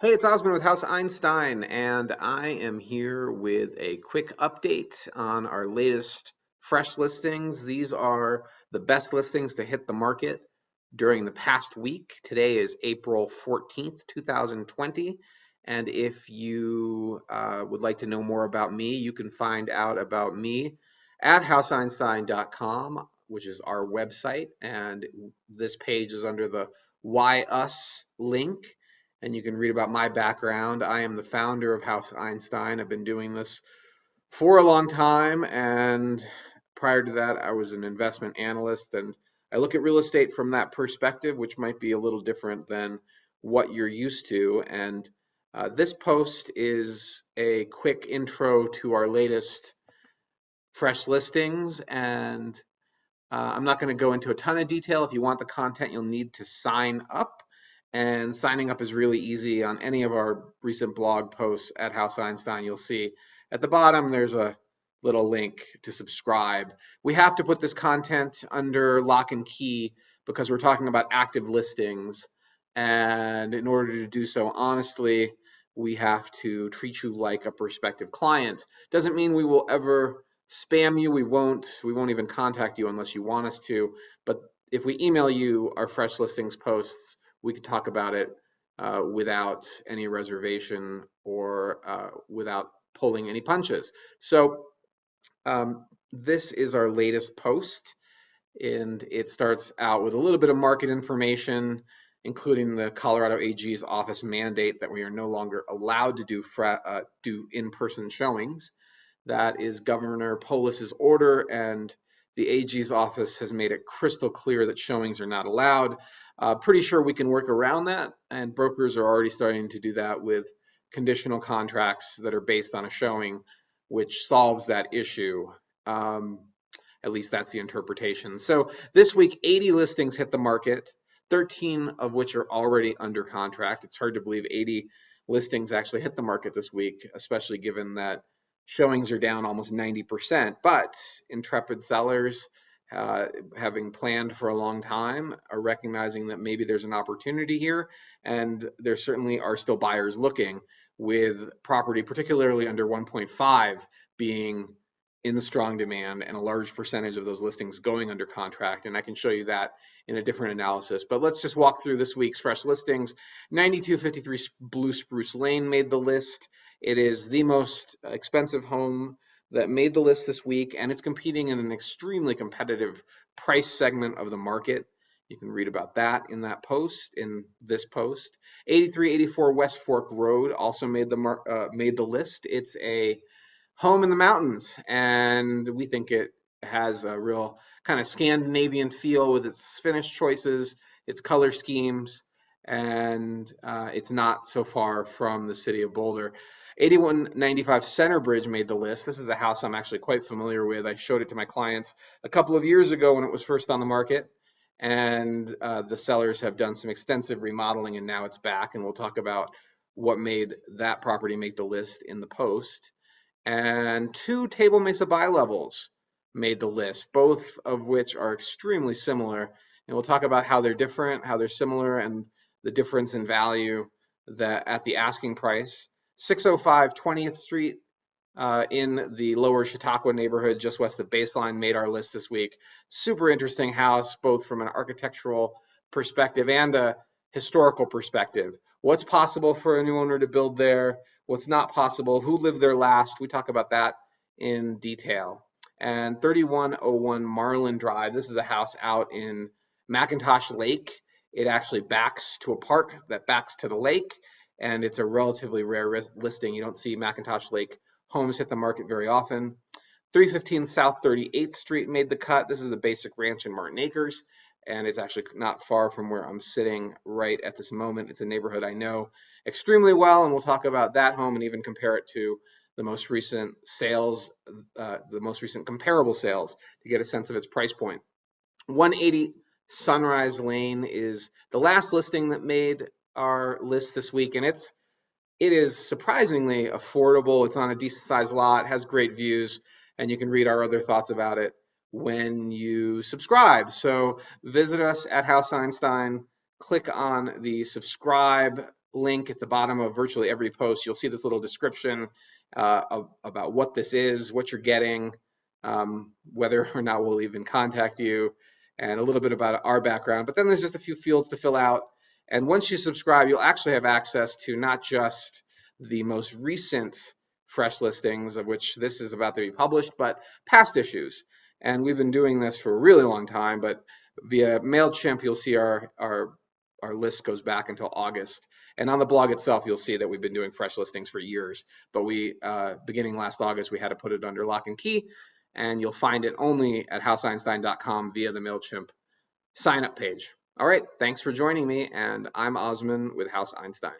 Hey, it's Osmond with House Einstein, and I am here with a quick update on our latest fresh listings. These are the best listings to hit the market during the past week. Today is April 14th, 2020. And if you would like to know more about me, you can find out about me at houseeinstein.com, which is our website. And this page is under the Why Us link, and you can read about my background. I am the founder of House Einstein. I've been doing this for a long time, and prior to that, I was an investment analyst, and I look at real estate from that perspective, which might be a little different than what you're used to. And this post is a quick intro to our latest fresh listings, and I'm not going to go into a ton of detail. If you want the content, you'll need to sign up. And signing up is really easy on any of our recent blog posts at House Einstein. You'll see at the bottom there's a little link to subscribe. We have to put this content under lock and key because we're talking about active listings. And in order to do so honestly, we have to treat you like a prospective client. Doesn't mean we will ever spam you. We won't even contact you unless you want us to. But if we email you our fresh listings posts, we can talk about it without any reservation or without pulling any punches. So this is our latest post, and it starts out with a little bit of market information, including the Colorado AG's office mandate that we are no longer allowed to do in-person showings. That is Governor Polis's order, and the AG's office has made it crystal clear that showings are not allowed. Pretty sure we can work around that, and brokers are already starting to do that with conditional contracts that are based on a showing, which solves that issue. At least that's the interpretation. So this week, 80 listings hit the market, 13 of which are already under contract. It's hard to believe 80 listings actually hit the market this week, especially given that showings are down almost 90%. But intrepid sellers, having planned for a long time, are recognizing that maybe there's an opportunity here, and there certainly are still buyers looking, with property particularly under 1.5 being in the strong demand and a large percentage of those listings going under contract. And I can show you that in a different analysis. But let's just walk through this week's fresh listings. 9253 Blue Spruce Lane made the list. It is the most expensive home that made the list this week, and it's competing in an extremely competitive price segment of the market. You can read about that in this post. 8384 West Fork Road also made the list. It's a home in the mountains, and we think it has a real kind of Scandinavian feel with its finish choices, its color schemes, and it's not so far from the city of Boulder. 8195 Center Bridge made the list. This is a house I'm actually quite familiar with. I showed it to my clients a couple of years ago when it was first on the market, and the sellers have done some extensive remodeling, and now it's back, and we'll talk about what made that property make the list in the post. And 2 Table Mesa bi-levels made the list, both of which are extremely similar. And we'll talk about how they're different, how they're similar, and the difference in value that at the asking price. 605 20th Street in the lower Chautauqua neighborhood just west of Baseline made our list this week. Super interesting house, both from an architectural perspective and a historical perspective. What's possible for a new owner to build there? What's not possible? Who lived there last? We talk about that in detail. And 3101 Marlin Drive. This is a house out in McIntosh Lake. It actually backs to a park that backs to the lake, and it's a relatively rare listing. You don't see McIntosh Lake homes hit the market very often. 315 South 38th Street made the cut. This is a basic ranch in Martin Acres, and it's actually not far from where I'm sitting right at this moment. It's a neighborhood I know extremely well, and we'll talk about that home and even compare it to the most recent sales, the most recent comparable sales, to get a sense of its price point. 180 Sunrise Lane is the last listing that made our list this week, and it is surprisingly affordable. It's on a decent sized lot, has great views, and you can read our other thoughts about it when you subscribe. So visit us at House Einstein, click on the subscribe link at the bottom of virtually every post, you'll see this little description about what this is, what you're getting, whether or not we'll even contact you, and a little bit about our background. But then there's just a few fields to fill out. And once you subscribe, you'll actually have access to not just the most recent fresh listings, of which this is about to be published, but past issues. And we've been doing this for a really long time, but via MailChimp, you'll see our list goes back until August. And on the blog itself, you'll see that we've been doing fresh listings for years. But we, beginning last August, we had to put it under lock and key. And you'll find it only at houseeinstein.com via the MailChimp sign up page. All right, thanks for joining me. And I'm Osman with House Einstein.